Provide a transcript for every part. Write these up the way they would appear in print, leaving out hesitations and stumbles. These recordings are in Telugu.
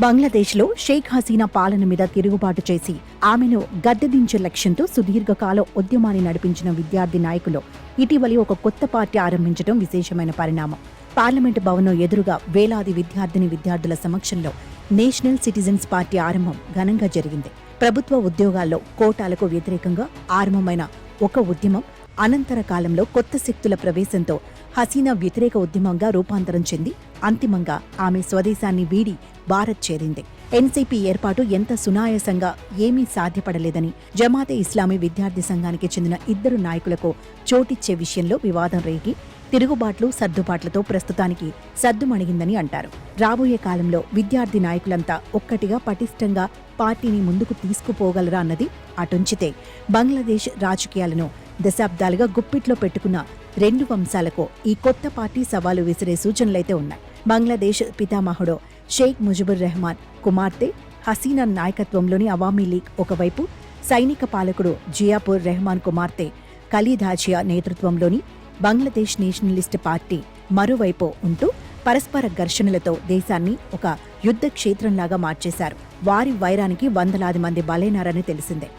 బంగ్లాదేశ్లో షేక్ హసీనా పాలన మీద తిరుగుబాటు చేసి ఆమెను గద్దెదించే లక్ష్యంతో సుదీర్ఘకాల ఉద్యమాన్ని నడిపించిన విద్యార్థి నాయకులు ఇటీవలి ఒక కొత్త పార్టీ ఆరంభించడం విశేషమైన పరిణామం. పార్లమెంటు భవనం ఎదురుగా వేలాది విద్యార్థుల సమక్షంలో నేషనల్ సిటిజన్స్ పార్టీ ఆరంభం ఘనంగా జరిగింది. ప్రభుత్వ ఉద్యోగాల్లో కోటాలకు వ్యతిరేకంగా ఆరంభమైన ఒక ఉద్యమం అనంతర కాలంలో కొత్త శక్తుల ప్రవేశంతో హసీనా వ్యతిరేక ఉద్యమంగా రూపాంతరం చెంది అంతిమంగా ఆమె స్వదేశాన్ని వీడి భారత్ చేరింది. ఎన్సీపీ ఏర్పాటు ఎంత సునాయాసంగా ఏమీ సాధ్యపడలేదని జమాతే ఇస్లామీ విద్యార్థి సంఘానికి చెందిన ఇద్దరు నాయకులకు చోటిచ్చే విషయంలో వివాదం రేగి తిరుగుబాట్లు సర్దుబాట్లతో ప్రస్తుతానికి సద్దుమణిగిందని అంటారు. రాబోయే కాలంలో విద్యార్థి నాయకులంతా ఒక్కటిగా పటిష్టంగా పార్టీని ముందుకు తీసుకుపోగలరా అన్నది అటుంచితే బంగ్లాదేశ్ రాజకీయాలను దశాబ్దాలుగా గుప్పిట్లో పెట్టుకున్న రెండు వంశాలకు ఈ కొత్త పార్టీ సవాలు విసిరే సూచనలైతే ఉన్నాయి. బంగ్లాదేశ్ పితామహుడు షేక్ ముజిబుర్ రెహమాన్ కుమార్తె హసీనా నాయకత్వంలోని అవామీ లీగ్ ఒకవైపు, సైనిక పాలకుడు జియాపూర్ రెహమాన్ కుమార్తె ఖలీదాజియా నేతృత్వంలోని బంగ్లాదేశ్ నేషనలిస్ట్ పార్టీ మరోవైపు ఉంటూ పరస్పర ఘర్షణలతో దేశాన్ని ఒక యుద్ధ క్షేత్రంలాగా మార్చేశారు. వారి వైరానికి వందలాది మంది బలైనారని తెలిసిందే.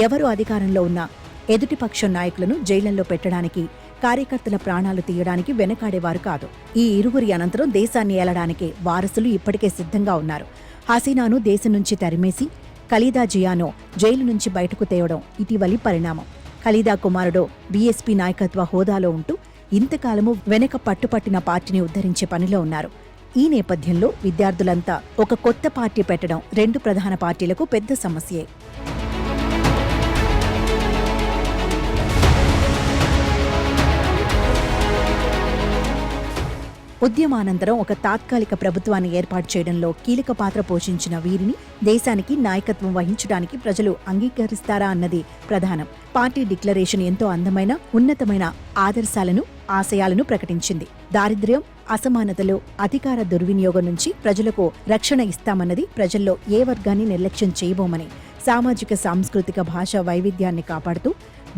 ఎవరు అధికారంలో ఉన్నా ఎదుటిపక్షం నాయకులను జైళ్లలో పెట్టడానికి, కార్యకర్తల ప్రాణాలు తీయడానికి వెనకాడేవారు కాదు. ఈ ఇరువురి అనంతరం దేశాన్ని ఏలడానికి వారసులు ఇప్పటికే సిద్ధంగా ఉన్నారు. హసీనాను దేశం నుంచి తరిమేసి ఖలీదా జియాను జైలు నుంచి బయటకు తేవడం ఇటీవలి పరిణామం. ఖలీదా కుమారుడు బీఎస్పీ నాయకత్వ హోదాలో ఉంటూ ఇంతకాలము వెనక పట్టుపట్టిన పార్టీని ఉద్ధరించే పనిలో ఉన్నారు. ఈ నేపథ్యంలో విద్యార్థులంతా ఒక కొత్త పార్టీ పెట్టడం రెండు ప్రధాన పార్టీలకు పెద్ద సమస్యే. ఉద్యమానంతరం ఒక తాత్కాలిక ప్రభుత్వాన్ని ఏర్పాటు చేయడంలో కీలక పాత్ర పోషించిన వీరిని దేశానికి నాయకత్వం వహించడానికి ప్రజలు అంగీకరిస్తారా అన్నది ప్రధానం. పార్టీ డిక్లరేషన్ ఎంతో అందమైన, ఉన్నతమైన ఆదర్శాలను, ఆశయాలను ప్రకటించింది. దారిద్ర్యం, అసమానతలు, అధికార దుర్వినియోగం నుంచి ప్రజలకు రక్షణ ఇస్తామన్నది, ప్రజల్లో ఏ వర్గాన్ని నిర్లక్ష్యం చేయబోమని, సామాజిక సాంస్కృతిక భాషా వైవిధ్యాన్ని కాపాడుతూ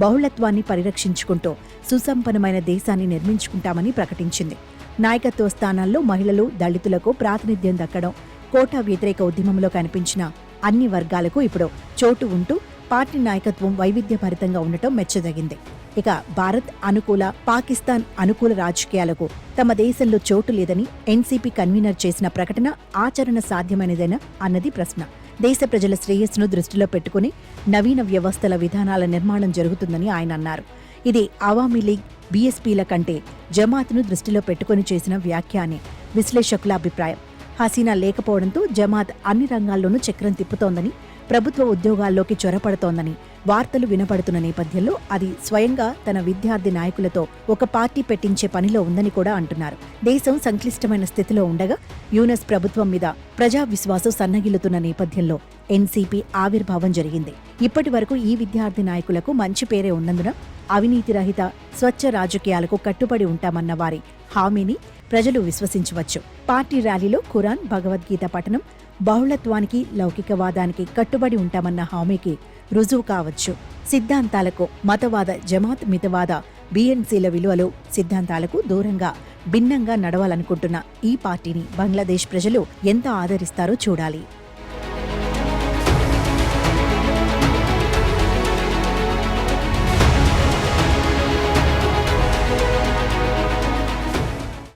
బహుళత్వాన్ని పరిరక్షించుకుంటూ సుసంపన్నమైన దేశాన్ని నిర్మించుకుంటామని ప్రకటించింది. నాయకత్వ స్థానాల్లో మహిళలు, దళితులకు ప్రాతినిధ్యం దక్కడం, కోటా వ్యతిరేక ఉద్యమంలో కనిపించిన అన్ని వర్గాలకు ఇప్పుడు చోటు ఉంటూ పార్టీ నాయకత్వం వైవిధ్యభరితంగా ఉండటం మెచ్చదగింది. ఇక భారత్ అనుకూల, పాకిస్తాన్ అనుకూల రాజకీయాలకు తమ దేశంలో చోటు లేదని ఎన్సీపీ కన్వీనర్ చేసిన ప్రకటన ఆచరణ సాధ్యమైనదేనా అన్నది ప్రశ్న. దేశ ప్రజల శ్రేయస్సును దృష్టిలో పెట్టుకుని నవీన వ్యవస్థల విధానాల నిర్మాణం జరుగుతుందని ఆయన అన్నారు. ఇది అవామీ లీగ్, బీఎస్పీల కంటే జమాత్ను దృష్టిలో పెట్టుకుని చేసిన వ్యాఖ్య అని విశ్లేషకుల అభిప్రాయం. హసీనా లేకపోవడంతో జమాత్ అన్ని రంగాల్లోనూ చక్రం తిప్పుతోందని, ప్రభుత్వ ఉద్యోగాల్లోకి చొరపడుతోందని వార్తలు వినపడుతున్న నేపథ్యంలో అది స్వయంగా తన విద్యార్థి నాయకులతో ఒక పార్టీ పెట్టించే పనిలో ఉందని కూడా అంటున్నారు. దేశం సంక్లిష్టమైన స్థితిలో ఉండగా యూనస్ ప్రభుత్వం మీద ప్రజా విశ్వాసం సన్నగిల్లుతున్న నేపథ్యంలో ఎన్సీపీ ఆవిర్భావం జరిగింది. ఇప్పటి వరకు ఈ విద్యార్థి నాయకులకు మంచి పేరే ఉన్నందున అవినీతి రహిత, స్వచ్ఛ రాజకీయాలకు కట్టుబడి ఉంటామన్న వారి హామీని ప్రజలు విశ్వసించవచ్చు. పార్టీ ర్యాలీలో ఖురాన్, భగవద్గీత పఠనం, బహుళత్వానికి, లౌకికవాదానికి కట్టుబడి ఉంటామన్న హామీకి రుజువు కావచ్చు. సిద్ధాంతాలకు మతవాద జమాత్, మితవాద బీఎన్సీల విలువలు, సిద్ధాంతాలకు దూరంగా భిన్నంగా నడవాలనుకుంటున్న ఈ పార్టీని బంగ్లాదేశ్ ప్రజలు ఎంత ఆదరిస్తారో చూడాలి.